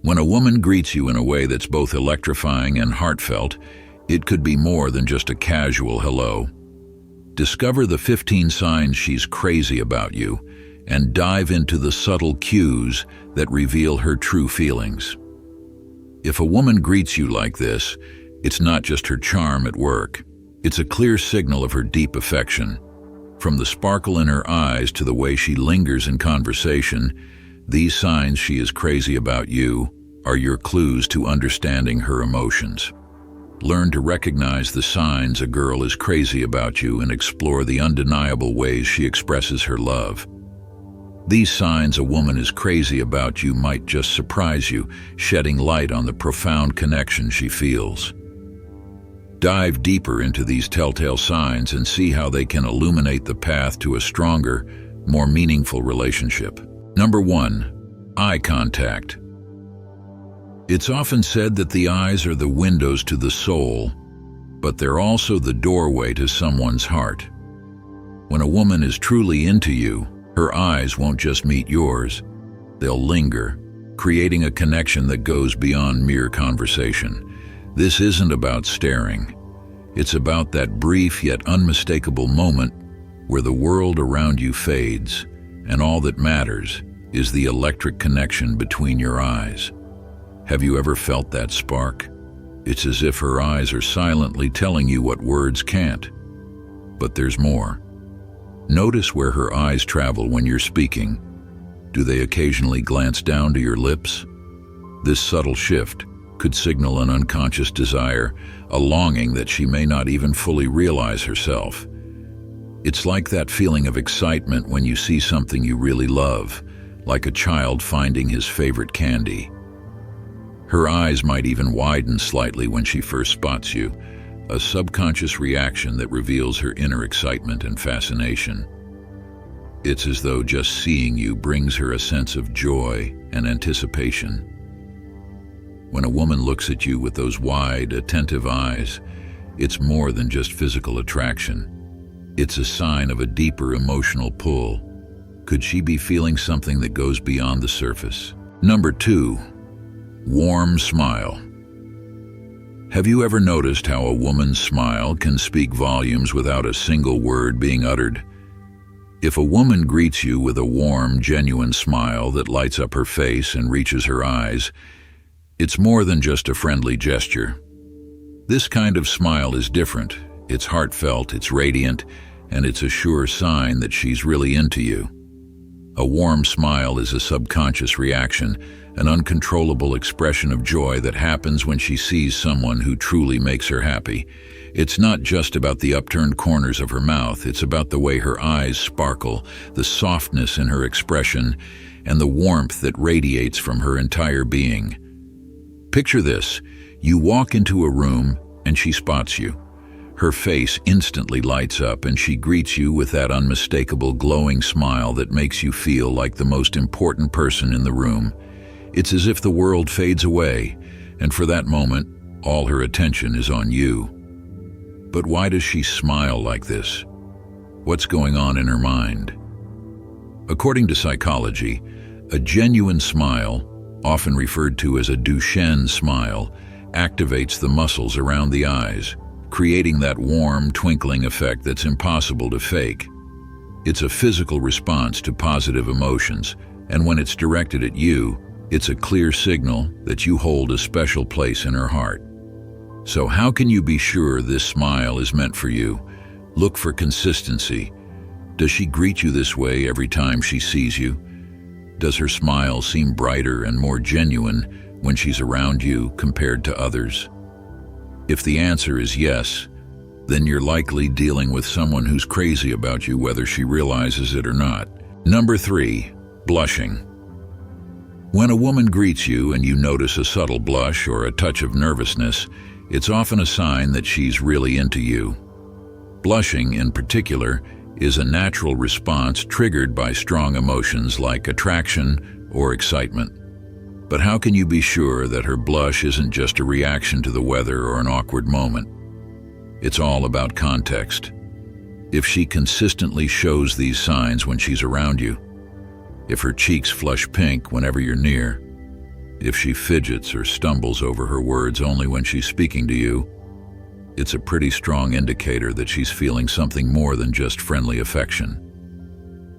When a woman greets you in a way that's both electrifying and heartfelt, it could be more than just a casual hello. Discover the 15 signs she's crazy about you and dive into the subtle cues that reveal her true feelings. If a woman greets you like this, it's not just her charm at work. It's a clear signal of her deep affection. From the sparkle in her eyes to the way she lingers in conversation, these signs she is crazy about you are your clues to understanding her emotions. Learn to recognize the signs a girl is crazy about you and explore the undeniable ways she expresses her love. These signs a woman is crazy about you might just surprise you, shedding light on the profound connection she feels. Dive deeper into these telltale signs and see how they can illuminate the path to a stronger, more meaningful relationship. Number 1. Eye contact. It's often said that the eyes are the windows to the soul, but they're also the doorway to someone's heart. When a woman is truly into you, her eyes won't just meet yours. They'll linger, creating a connection that goes beyond mere conversation. This isn't about staring. It's about that brief yet unmistakable moment where the world around you fades, and all that matters is the electric connection between your eyes. Have you ever felt that spark? It's as if her eyes are silently telling you what words can't. But there's more. Notice where her eyes travel when you're speaking. Do they occasionally glance down to your lips? This subtle shift could signal an unconscious desire, a longing that she may not even fully realize herself. It's like that feeling of excitement when you see something you really love, like a child finding his favorite candy. Her eyes might even widen slightly when she first spots you, a subconscious reaction that reveals her inner excitement and fascination. It's as though just seeing you brings her a sense of joy and anticipation. When a woman looks at you with those wide, attentive eyes, it's more than just physical attraction. It's a sign of a deeper emotional pull. Could she be feeling something that goes beyond the surface? Number 2. Warm smile. Have you ever noticed how a woman's smile can speak volumes without a single word being uttered? If a woman greets you with a warm, genuine smile that lights up her face and reaches her eyes, it's more than just a friendly gesture. This kind of smile is different. It's heartfelt, it's radiant, and it's a sure sign that she's really into you. A warm smile is a subconscious reaction, an uncontrollable expression of joy that happens when she sees someone who truly makes her happy. It's not just about the upturned corners of her mouth, it's about the way her eyes sparkle, the softness in her expression, and the warmth that radiates from her entire being. Picture this: you walk into a room and she spots you. Her face instantly lights up and she greets you with that unmistakable glowing smile that makes you feel like the most important person in the room. It's as if the world fades away, and for that moment, all her attention is on you. But why does she smile like this? What's going on in her mind? According to psychology, a genuine smile, often referred to as a Duchenne smile, activates the muscles around the eyes, creating that warm, twinkling effect that's impossible to fake. It's a physical response to positive emotions, and when it's directed at you, it's a clear signal that you hold a special place in her heart. So how can you be sure this smile is meant for you? Look for consistency. Does she greet you this way every time she sees you? Does her smile seem brighter and more genuine when she's around you compared to others? If the answer is yes, then you're likely dealing with someone who's crazy about you whether she realizes it or not. Number 3. Blushing. When a woman greets you and you notice a subtle blush or a touch of nervousness, it's often a sign that she's really into you. Blushing, in particular, is a natural response triggered by strong emotions like attraction or excitement. But how can you be sure that her blush isn't just a reaction to the weather or an awkward moment? It's all about context. If she consistently shows these signs when she's around you, if her cheeks flush pink whenever you're near, If she fidgets or stumbles over her words only when she's speaking to you, it's a pretty strong indicator that she's feeling something more than just friendly affection.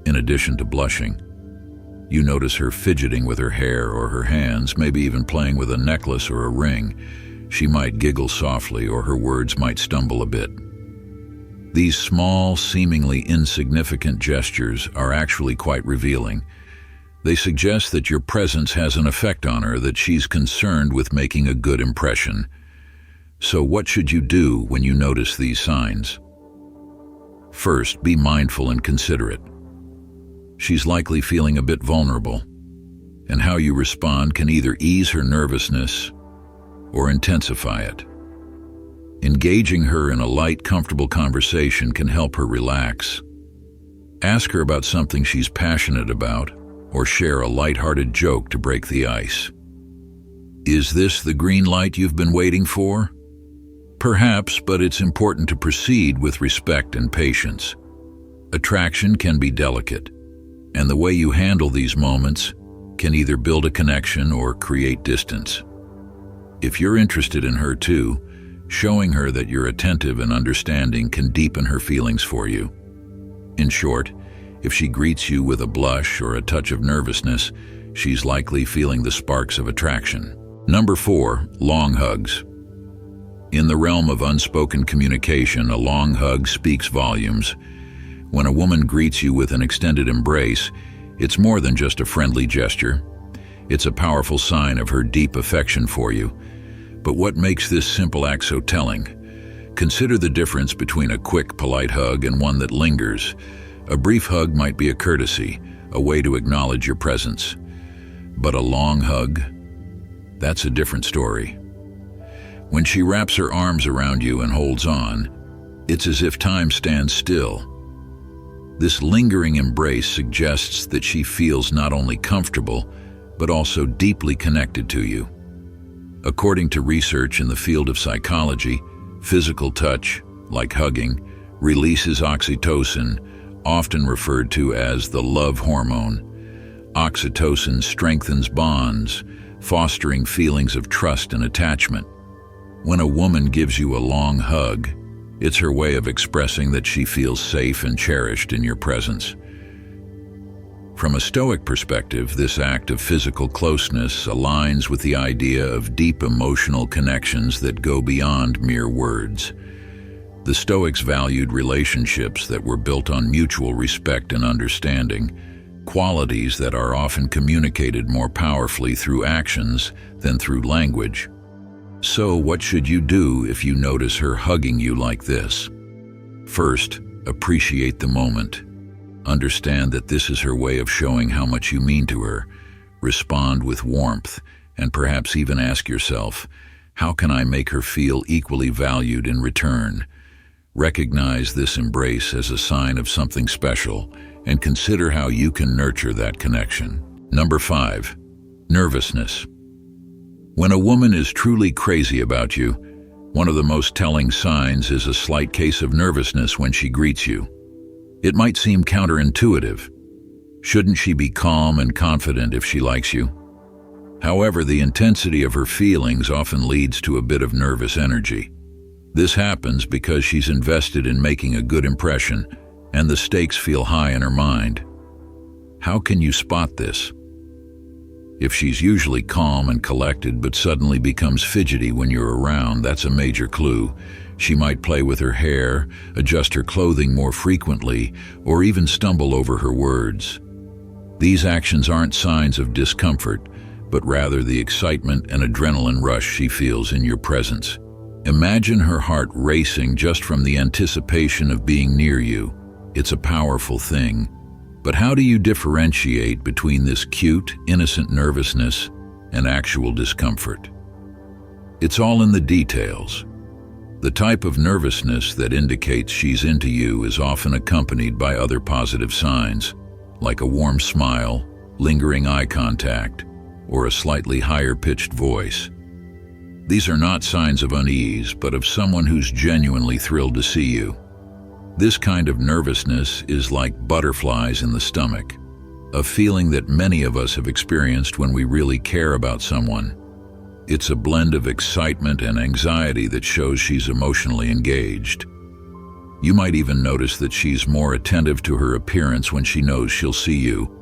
In addition to blushing, you notice her fidgeting with her hair or her hands, maybe even playing with a necklace or a ring. She might giggle softly, or her words might stumble a bit. These small, seemingly insignificant gestures are actually quite revealing. They suggest that your presence has an effect on her, that she's concerned with making a good impression. So what should you do when you notice these signs? First, be mindful and considerate. She's likely feeling a bit vulnerable, and how you respond can either ease her nervousness or intensify it. Engaging her in a light, comfortable conversation can help her relax. Ask her about something she's passionate about, or share a light-hearted joke to break the ice. Is this the green light you've been waiting for? Perhaps, but it's important to proceed with respect and patience. Attraction can be delicate, and the way you handle these moments can either build a connection or create distance. If you're interested in her too, showing her that you're attentive and understanding can deepen her feelings for you. In short, if she greets you with a blush or a touch of nervousness, she's likely feeling the sparks of attraction. Number 4, long hugs. In the realm of unspoken communication, a long hug speaks volumes. When a woman greets you with an extended embrace, it's more than just a friendly gesture. It's a powerful sign of her deep affection for you. But what makes this simple act so telling? Consider the difference between a quick, polite hug and one that lingers. A brief hug might be a courtesy, a way to acknowledge your presence. But a long hug, that's a different story. When she wraps her arms around you and holds on, it's as if time stands still. This lingering embrace suggests that she feels not only comfortable, but also deeply connected to you. According to research in the field of psychology, physical touch, like hugging, releases oxytocin, often referred to as the love hormone. Oxytocin strengthens bonds, fostering feelings of trust and attachment. When a woman gives you a long hug, it's her way of expressing that she feels safe and cherished in your presence. From a Stoic perspective, this act of physical closeness aligns with the idea of deep emotional connections that go beyond mere words. The Stoics valued relationships that were built on mutual respect and understanding, qualities that are often communicated more powerfully through actions than through language. So, what should you do if you notice her hugging you like this? First, appreciate the moment. Understand that this is her way of showing how much you mean to her. Respond with warmth, and perhaps even ask yourself, how can I make her feel equally valued in return? Recognize this embrace as a sign of something special, and consider how you can nurture that connection. Number 5, nervousness. When a woman is truly crazy about you, one of the most telling signs is a slight case of nervousness when she greets you. It might seem counterintuitive. Shouldn't she be calm and confident if she likes you? However, the intensity of her feelings often leads to a bit of nervous energy. This happens because she's invested in making a good impression, and the stakes feel high in her mind. How can you spot this? If she's usually calm and collected but suddenly becomes fidgety when you're around, that's a major clue. She might play with her hair, adjust her clothing more frequently, or even stumble over her words. These actions aren't signs of discomfort, but rather the excitement and adrenaline rush she feels in your presence. Imagine her heart racing just from the anticipation of being near you. It's a powerful thing. But how do you differentiate between this cute, innocent nervousness and actual discomfort? It's all in the details. The type of nervousness that indicates she's into you is often accompanied by other positive signs, like a warm smile, lingering eye contact, or a slightly higher-pitched voice. These are not signs of unease, but of someone who's genuinely thrilled to see you. This kind of nervousness is like butterflies in the stomach. a feeling that many of us have experienced when we really care about someone. It's a blend of excitement and anxiety that shows she's emotionally engaged. You might even notice that she's more attentive to her appearance when she knows she'll see you,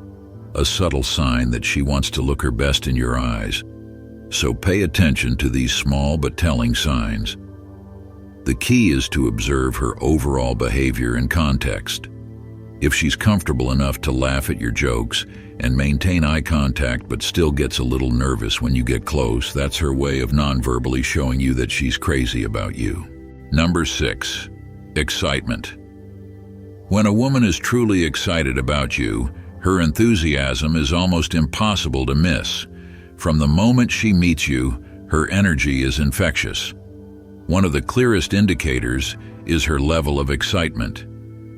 a subtle sign that she wants to look her best in your eyes. So pay attention to these small but telling signs. The key is to observe her overall behavior and context. If she's comfortable enough to laugh at your jokes and maintain eye contact but still gets a little nervous when you get close, that's her way of non-verbally showing you that she's crazy about you. Number 6. Excitement. When a woman is truly excited about you, her enthusiasm is almost impossible to miss. From the moment she meets you, her energy is infectious. One of the clearest indicators is her level of excitement.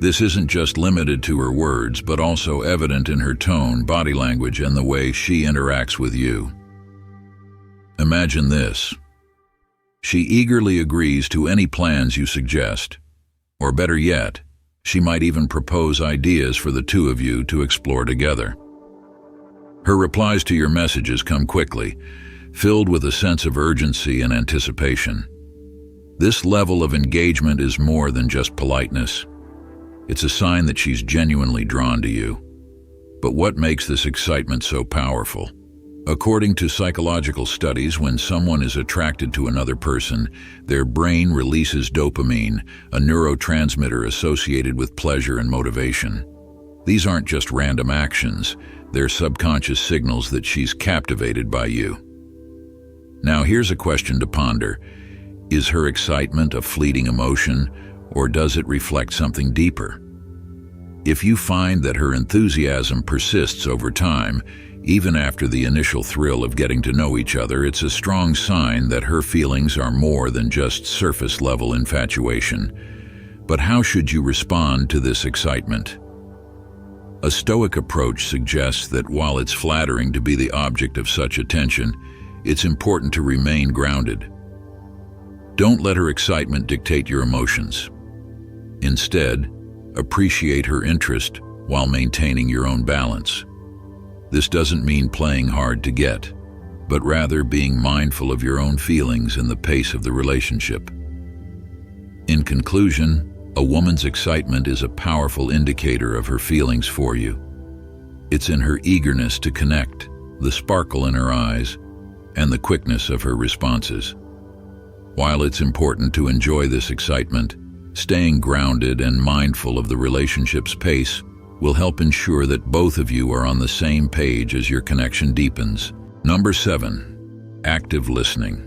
This isn't just limited to her words, but also evident in her tone, body language, and the way she interacts with you. Imagine this. She eagerly agrees to any plans you suggest. Or better yet, she might even propose ideas for the two of you to explore together. Her replies to your messages come quickly, filled with a sense of urgency and anticipation. This level of engagement is more than just politeness. It's a sign that she's genuinely drawn to you. But what makes this excitement so powerful? According to psychological studies, when someone is attracted to another person, their brain releases dopamine, a neurotransmitter associated with pleasure and motivation. These aren't just random actions, they're subconscious signals that she's captivated by you. Now here's a question to ponder. Is her excitement a fleeting emotion, or does it reflect something deeper? If you find that her enthusiasm persists over time, even after the initial thrill of getting to know each other, it's a strong sign that her feelings are more than just surface-level infatuation. But how should you respond to this excitement? A Stoic approach suggests that while it's flattering to be the object of such attention, it's important to remain grounded. Don't let her excitement dictate your emotions. Instead, appreciate her interest while maintaining your own balance. This doesn't mean playing hard to get, but rather being mindful of your own feelings and the pace of the relationship. In conclusion, a woman's excitement is a powerful indicator of her feelings for you. It's in her eagerness to connect, the sparkle in her eyes, and the quickness of her responses. While it's important to enjoy this excitement, staying grounded and mindful of the relationship's pace will help ensure that both of you are on the same page as your connection deepens. Number 7. Active listening.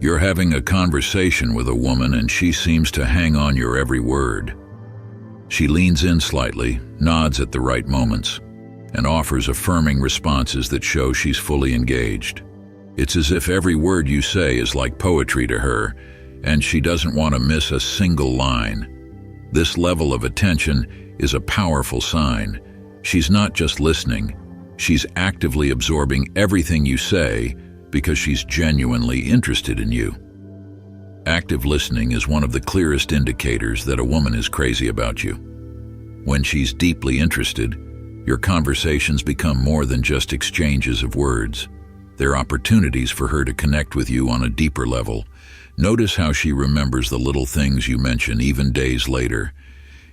You're having a conversation with a woman and she seems to hang on your every word. She leans in slightly, nods at the right moments, and offers affirming responses that show she's fully engaged. It's as if every word you say is like poetry to her, and she doesn't want to miss a single line. This level of attention is a powerful sign. She's not just listening, she's actively absorbing everything you say because she's genuinely interested in you. Active listening is one of the clearest indicators that a woman is crazy about you. When she's deeply interested, your conversations become more than just exchanges of words. They're opportunities for her to connect with you on a deeper level. Notice how she remembers the little things you mention even days later.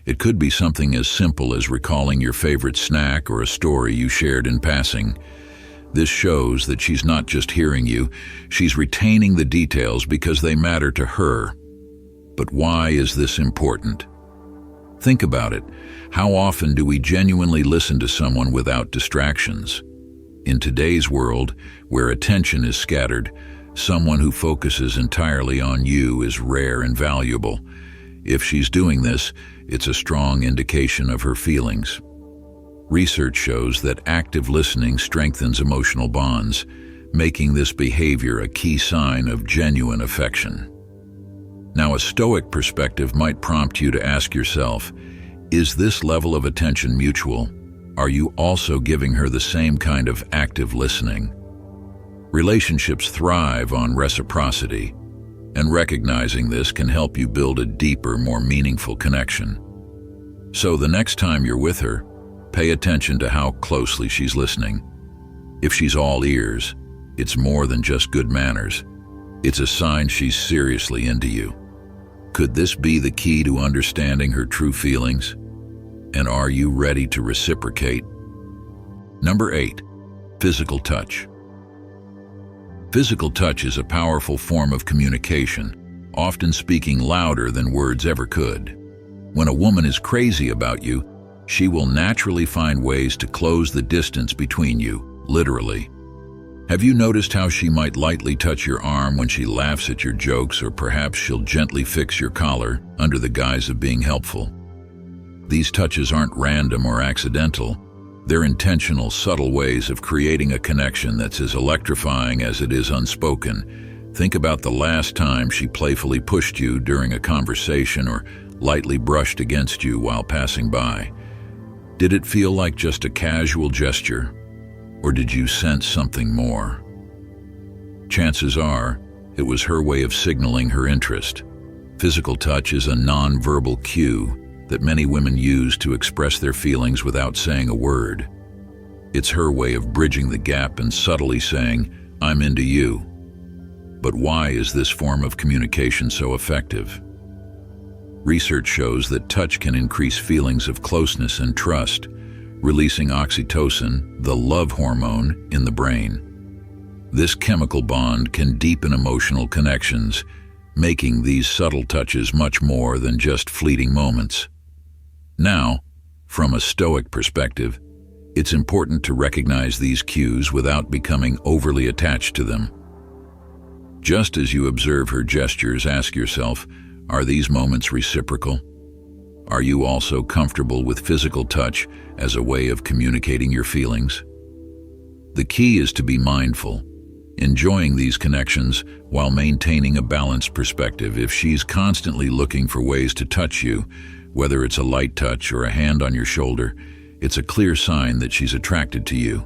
It could be something as simple as recalling your favorite snack or a story you shared in passing. This shows that she's not just hearing you, she's retaining the details because they matter to her. But why is this important? Think about it. How often do we genuinely listen to someone without distractions? In today's world, where attention is scattered, someone who focuses entirely on you is rare and valuable. If she's doing this, it's a strong indication of her feelings. Research shows that active listening strengthens emotional bonds, making this behavior a key sign of genuine affection. Now, a Stoic perspective might prompt you to ask yourself, is this level of attention mutual? Are you also giving her the same kind of active listening? Relationships thrive on reciprocity, and recognizing this can help you build a deeper, more meaningful connection. So the next time you're with her, Pay attention to how closely she's listening. If she's all ears, it's more than just good manners. It's a sign she's seriously into you. Could this be the key to understanding her true feelings? And are you ready to reciprocate? Number 8, physical touch. Physical touch is a powerful form of communication, often speaking louder than words ever could. When a woman is crazy about you, she will naturally find ways to close the distance between you, literally. Have you noticed how she might lightly touch your arm when she laughs at your jokes, or perhaps she'll gently fix your collar under the guise of being helpful? These touches aren't random or accidental. They're intentional, subtle ways of creating a connection that's as electrifying as it is unspoken. Think about the last time she playfully pushed you during a conversation or lightly brushed against you while passing by. Did it feel like just a casual gesture, or did you sense something more? Chances are, it was her way of signaling her interest. Physical touch is a non-verbal cue that many women use to express their feelings without saying a word. It's her way of bridging the gap and subtly saying, "I'm into you." But why is this form of communication so effective? Research shows that touch can increase feelings of closeness and trust, releasing oxytocin, the love hormone, in the brain. This chemical bond can deepen emotional connections, making these subtle touches much more than just fleeting moments. Now, from a Stoic perspective, it's important to recognize these cues without becoming overly attached to them. Just as you observe her gestures, ask yourself, are these moments reciprocal? Are you also comfortable with physical touch as a way of communicating your feelings? The key is to be mindful, enjoying these connections while maintaining a balanced perspective. If she's constantly looking for ways to touch you, whether it's a light touch or a hand on your shoulder, it's a clear sign that she's attracted to you.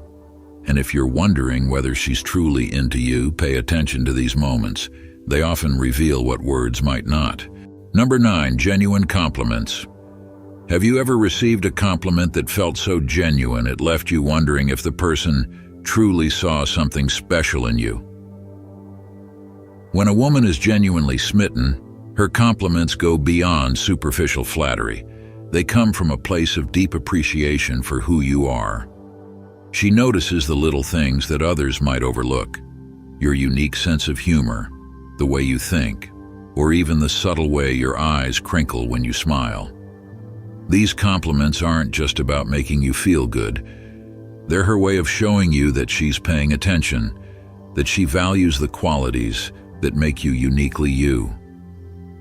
And if you're wondering whether she's truly into you, pay attention to these moments. They often reveal what words might not. Number 9, genuine compliments. Have you ever received a compliment that felt so genuine it left you wondering if the person truly saw something special in you? When a woman is genuinely smitten, her compliments go beyond superficial flattery. They come from a place of deep appreciation for who you are. She notices the little things that others might overlook: your unique sense of humor, the way you think, or even the subtle way your eyes crinkle when you smile. These compliments aren't just about making you feel good. They're her way of showing you that she's paying attention, that she values the qualities that make you uniquely you.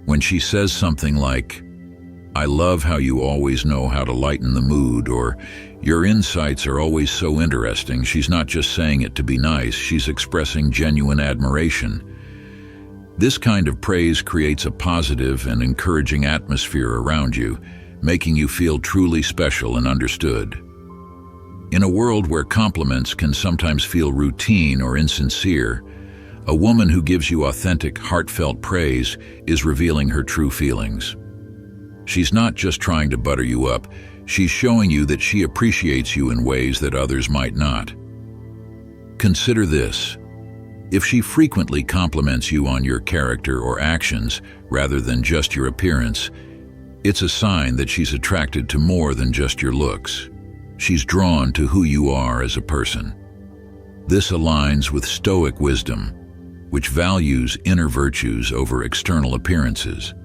When she says something like, "I love how you always know how to lighten the mood," or "Your insights are always so interesting," she's not just saying it to be nice, she's expressing genuine admiration. This kind of praise creates a positive and encouraging atmosphere around you, making you feel truly special and understood. In a world where compliments can sometimes feel routine or insincere, a woman who gives you authentic, heartfelt praise is revealing her true feelings. She's not just trying to butter you up, she's showing you that she appreciates you in ways that others might not. Consider this. If she frequently compliments you on your character or actions rather than just your appearance, it's a sign that she's attracted to more than just your looks. She's drawn to who you are as a person. This aligns with Stoic wisdom, which values inner virtues over external appearances.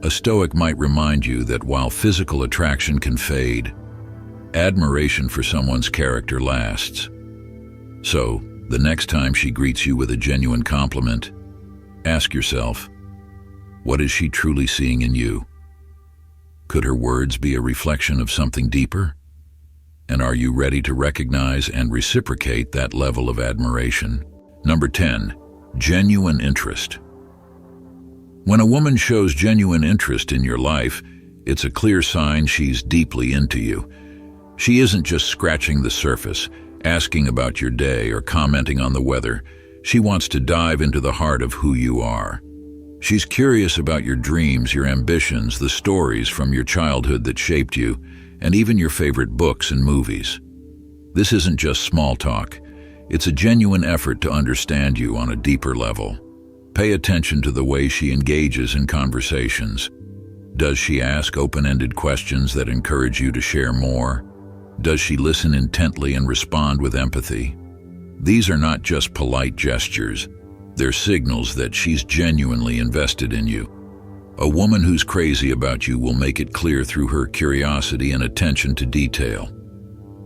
A Stoic might remind you that while physical attraction can fade, admiration for someone's character lasts. So, the next time she greets you with a genuine compliment, ask yourself, what is she truly seeing in you? Could her words be a reflection of something deeper? And are you ready to recognize and reciprocate that level of admiration? Number 10, genuine interest. When a woman shows genuine interest in your life, it's a clear sign she's deeply into you. She isn't just scratching the surface, asking about your day or commenting on the weather. She wants to dive into the heart of who you are. She's curious about your dreams, your ambitions, the stories from your childhood that shaped you, and even your favorite books and movies. This isn't just small talk. It's a genuine effort to understand you on a deeper level. Pay attention to the way she engages in conversations. Does she ask open-ended questions that encourage you to share more? Does she listen intently and respond with empathy? These are not just polite gestures. They're signals that she's genuinely invested in you. A woman who's crazy about you will make it clear through her curiosity and attention to detail.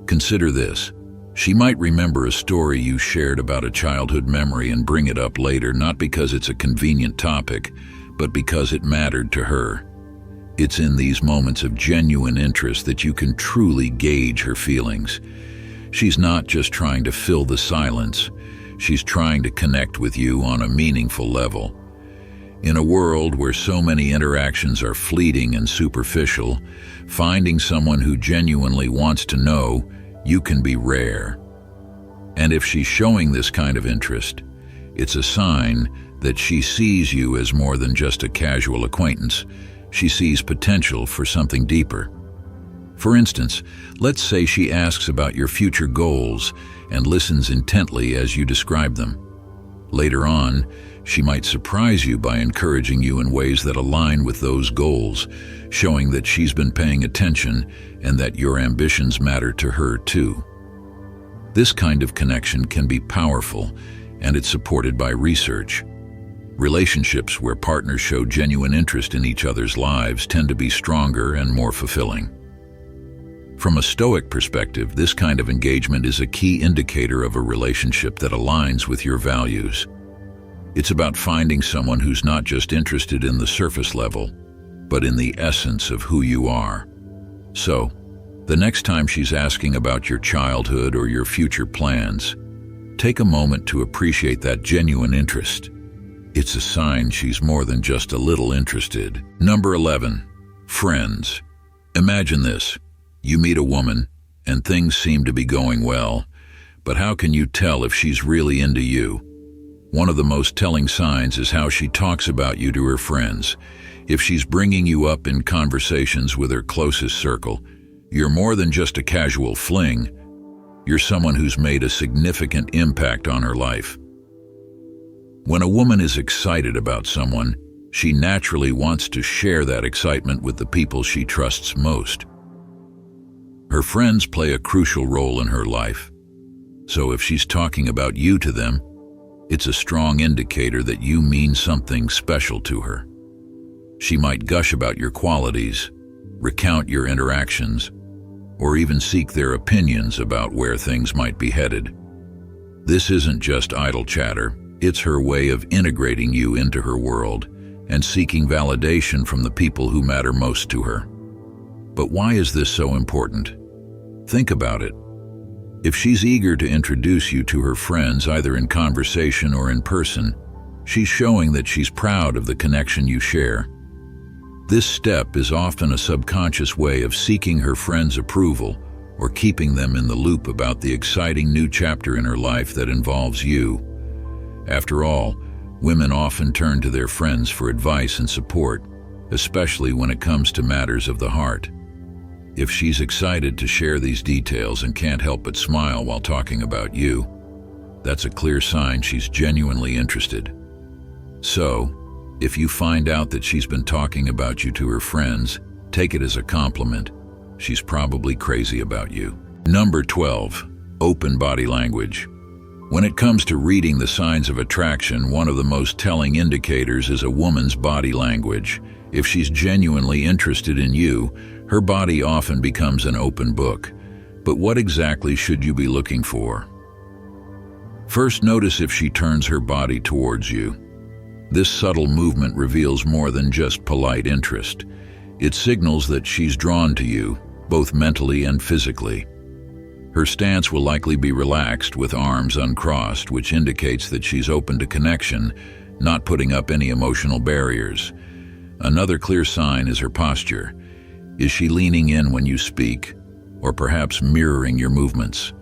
Consider this. She might remember a story you shared about a childhood memory and bring it up later, not because it's a convenient topic, but because it mattered to her. It's in these moments of genuine interest that you can truly gauge her feelings. She's not just trying to fill the silence. She's trying to connect with you on a meaningful level. In a world where so many interactions are fleeting and superficial, finding someone who genuinely wants to know you can be rare. And if she's showing this kind of interest, it's a sign that she sees you as more than just a casual acquaintance. She sees potential for something deeper. For instance, let's say she asks about your future goals and listens intently as you describe them. Later on, she might surprise you by encouraging you in ways that align with those goals, showing that she's been paying attention and that your ambitions matter to her too. This kind of connection can be powerful, and it's supported by research. Relationships where partners show genuine interest in each other's lives tend to be stronger and more fulfilling. From a Stoic perspective, this kind of engagement is a key indicator of a relationship that aligns with your values. It's about finding someone who's not just interested in the surface level, but in the essence of who you are. So, the next time she's asking about your childhood or your future plans, take a moment to appreciate that genuine interest. It's a sign she's more than just a little interested. Number 11, friends. Imagine this. You meet a woman, and things seem to be going well, but how can you tell if she's really into you? One of the most telling signs is how she talks about you to her friends. If she's bringing you up in conversations with her closest circle, you're more than just a casual fling. You're someone who's made a significant impact on her life. When a woman is excited about someone, she naturally wants to share that excitement with the people she trusts most. Her friends play a crucial role in her life. So if she's talking about you to them, it's a strong indicator that you mean something special to her. She might gush about your qualities, recount your interactions, or even seek their opinions about where things might be headed. This isn't just idle chatter, it's her way of integrating you into her world and seeking validation from the people who matter most to her. But why is this so important? Think about it. If she's eager to introduce you to her friends, either in conversation or in person, she's showing that she's proud of the connection you share. This step is often a subconscious way of seeking her friends' approval or keeping them in the loop about the exciting new chapter in her life that involves you. After all, women often turn to their friends for advice and support, especially when it comes to matters of the heart. If she's excited to share these details and can't help but smile while talking about you, that's a clear sign she's genuinely interested. So, if you find out that she's been talking about you to her friends, take it as a compliment. She's probably crazy about you. Number 12, open body language. When it comes to reading the signs of attraction, one of the most telling indicators is a woman's body language. If she's genuinely interested in you, her body often becomes an open book. But what exactly should you be looking for? First, notice if she turns her body towards you. This subtle movement reveals more than just polite interest. It signals that she's drawn to you, both mentally and physically. Her stance will likely be relaxed with arms uncrossed, which indicates that she's open to connection, not putting up any emotional barriers. Another clear sign is her posture. Is she leaning in when you speak, or perhaps mirroring your movements?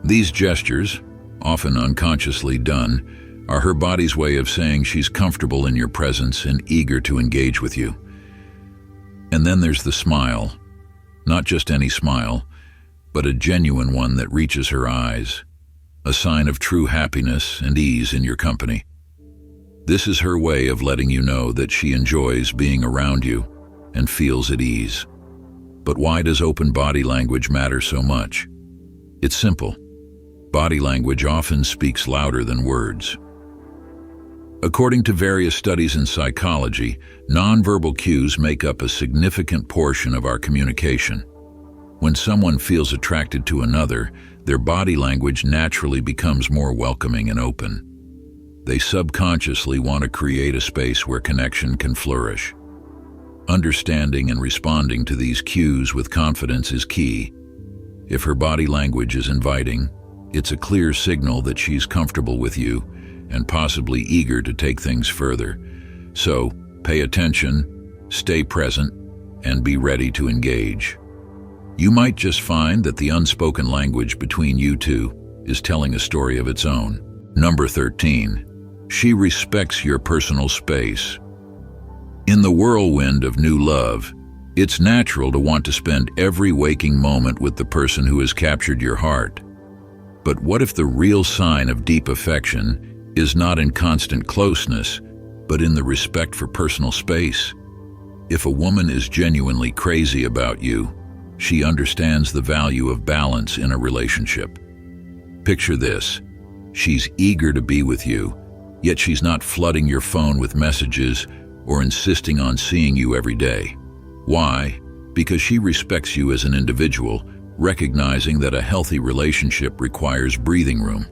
These gestures, often unconsciously done, are her body's way of saying she's comfortable in your presence and eager to engage with you. And then there's the smile. Not just any smile, but a genuine one that reaches her eyes, a sign of true happiness and ease in your company. This is her way of letting you know that she enjoys being around you and feels at ease. But why does open body language matter so much? It's simple. Body language often speaks louder than words. According to various studies in psychology, nonverbal cues make up a significant portion of our communication. When someone feels attracted to another, their body language naturally becomes more welcoming and open. They subconsciously want to create a space where connection can flourish. Understanding and responding to these cues with confidence is key. If her body language is inviting, it's a clear signal that she's comfortable with you and possibly eager to take things further. So, pay attention, stay present, and be ready to engage. You might just find that the unspoken language between you two is telling a story of its own. Number 13. She respects your personal space. In the whirlwind of new love, it's natural to want to spend every waking moment with the person who has captured your heart. But what if the real sign of deep affection is not in constant closeness, but in the respect for personal space? If a woman is genuinely crazy about you, she understands the value of balance in a relationship. Picture this. She's eager to be with you, yet she's not flooding your phone with messages or insisting on seeing you every day. Why? Because she respects you as an individual, recognizing that a healthy relationship requires breathing room.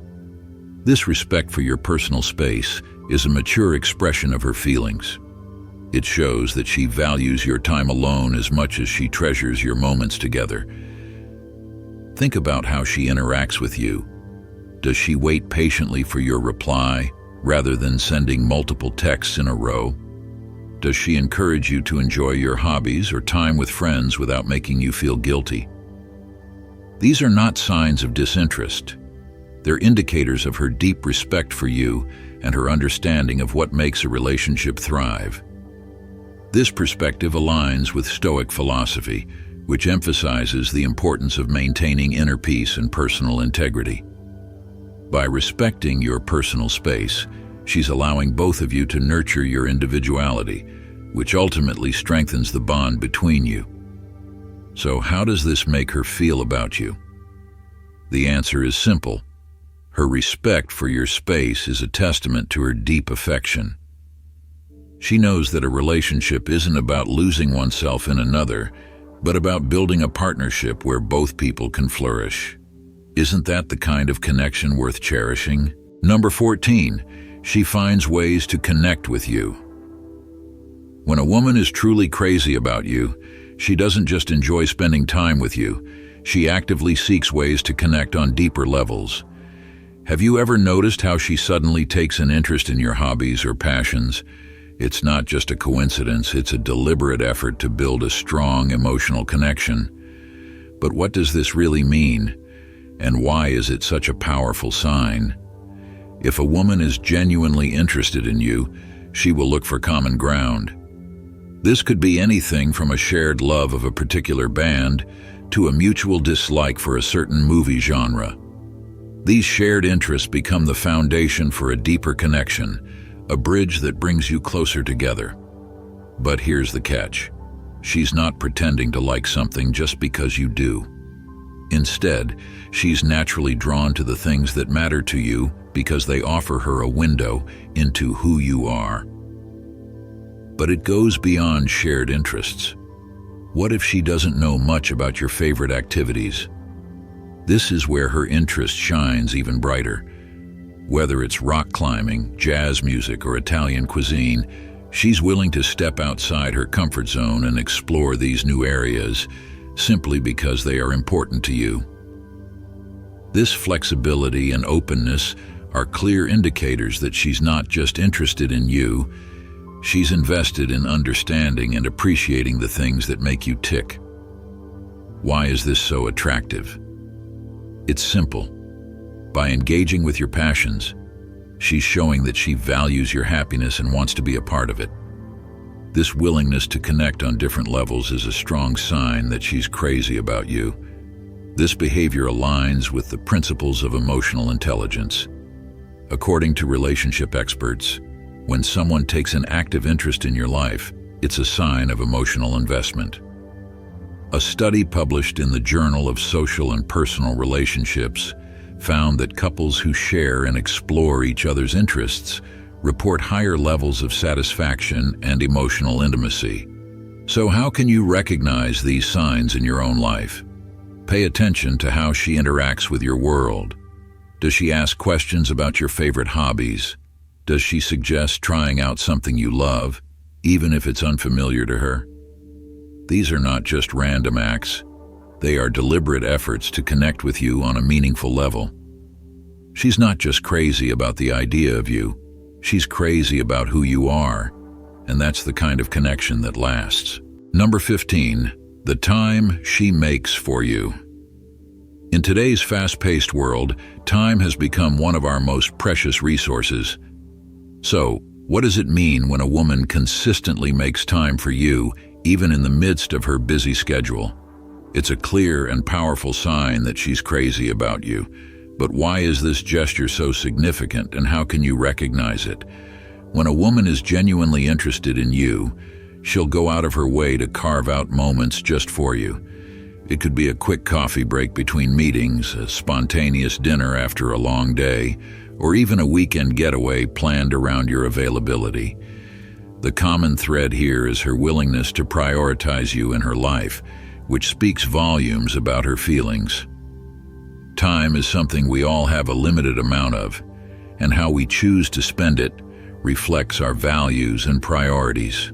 This respect for your personal space is a mature expression of her feelings. It shows that she values your time alone as much as she treasures your moments together. Think about how she interacts with you. Does she wait patiently for your reply rather than sending multiple texts in a row? Does she encourage you to enjoy your hobbies or time with friends without making you feel guilty? These are not signs of disinterest. They're indicators of her deep respect for you and her understanding of what makes a relationship thrive. This perspective aligns with Stoic philosophy, which emphasizes the importance of maintaining inner peace and personal integrity. By respecting your personal space, she's allowing both of you to nurture your individuality, which ultimately strengthens the bond between you. So how does this make her feel about you? The answer is simple. Her respect for your space is a testament to her deep affection. She knows that a relationship isn't about losing oneself in another, but about building a partnership where both people can flourish. Isn't that the kind of connection worth cherishing? Number 14, she finds ways to connect with you. When a woman is truly crazy about you, she doesn't just enjoy spending time with you, she actively seeks ways to connect on deeper levels. Have you ever noticed how she suddenly takes an interest in your hobbies or passions? It's not just a coincidence, it's a deliberate effort to build a strong emotional connection. But what does this really mean? And why is it such a powerful sign? If a woman is genuinely interested in you, she will look for common ground. This could be anything from a shared love of a particular band to a mutual dislike for a certain movie genre. These shared interests become the foundation for a deeper connection, a bridge that brings you closer together. But here's the catch. She's not pretending to like something just because you do. Instead, she's naturally drawn to the things that matter to you because they offer her a window into who you are. But it goes beyond shared interests. What if she doesn't know much about your favorite activities? This is where her interest shines even brighter. Whether it's rock climbing, jazz music, or Italian cuisine, she's willing to step outside her comfort zone and explore these new areas simply because they are important to you. This flexibility and openness are clear indicators that she's not just interested in you, she's invested in understanding and appreciating the things that make you tick. Why is this so attractive? It's simple. By engaging with your passions, she's showing that she values your happiness and wants to be a part of it. This willingness to connect on different levels is a strong sign that she's crazy about you. This behavior aligns with the principles of emotional intelligence. According to relationship experts, when someone takes an active interest in your life, it's a sign of emotional investment. A study published in the Journal of Social and Personal Relationships found that couples who share and explore each other's interests report higher levels of satisfaction and emotional intimacy. So how can you recognize these signs in your own life? Pay attention to how she interacts with your world. Does she ask questions about your favorite hobbies? Does she suggest trying out something you love, even if it's unfamiliar to her? These are not just random acts. They are deliberate efforts to connect with you on a meaningful level. She's not just crazy about the idea of you. She's crazy about who you are, and that's the kind of connection that lasts. Number 15, the time she makes for you. In today's fast-paced world, time has become one of our most precious resources. So, what does it mean when a woman consistently makes time for you, even in the midst of her busy schedule? It's a clear and powerful sign that she's crazy about you. But why is this gesture so significant, and how can you recognize it? When a woman is genuinely interested in you, she'll go out of her way to carve out moments just for you. It could be a quick coffee break between meetings, a spontaneous dinner after a long day, or even a weekend getaway planned around your availability. The common thread here is her willingness to prioritize you in her life, which speaks volumes about her feelings. Time is something we all have a limited amount of, and how we choose to spend it reflects our values and priorities.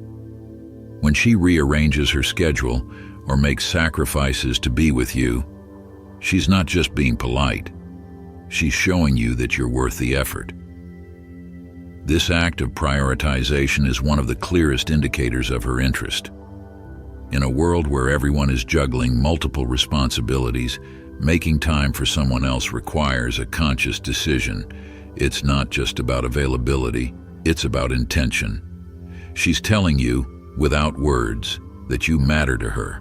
When she rearranges her schedule or makes sacrifices to be with you, she's not just being polite. She's showing you that you're worth the effort. This act of prioritization is one of the clearest indicators of her interest. In a world where everyone is juggling multiple responsibilities, making time for someone else requires a conscious decision. It's not just about availability, it's about intention. She's telling you, without words, that you matter to her.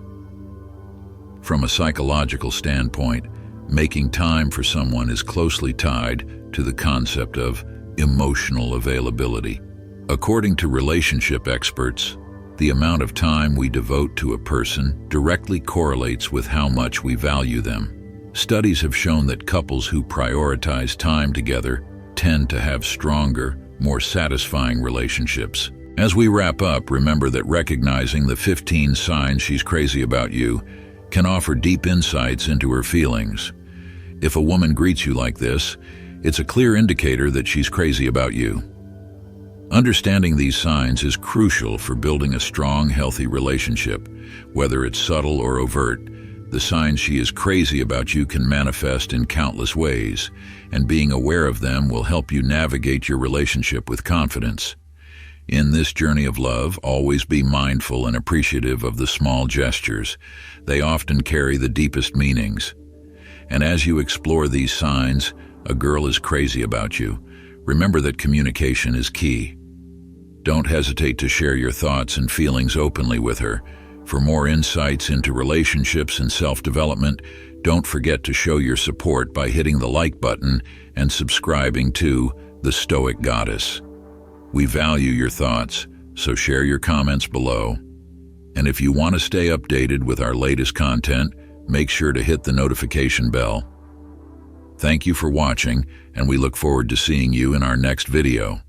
From a psychological standpoint, making time for someone is closely tied to the concept of emotional availability. According to relationship experts, the amount of time we devote to a person directly correlates with how much we value them. Studies have shown that couples who prioritize time together tend to have stronger, more satisfying relationships. As we wrap up, remember that recognizing the 15 signs she's crazy about you can offer deep insights into her feelings. If a woman greets you like this, it's a clear indicator that she's crazy about you. Understanding these signs is crucial for building a strong, healthy relationship. Whether it's subtle or overt, the signs she is crazy about you can manifest in countless ways, and being aware of them will help you navigate your relationship with confidence. In this journey of love, always be mindful and appreciative of the small gestures. They often carry the deepest meanings. And as you explore these signs, a girl is crazy about you. Remember that communication is key. Don't hesitate to share your thoughts and feelings openly with her. For more insights into relationships and self-development, don't forget to show your support by hitting the like button and subscribing to The Stoic Goddess. We value your thoughts, so share your comments below. And if you want to stay updated with our latest content, make sure to hit the notification bell. Thank you for watching, and we look forward to seeing you in our next video.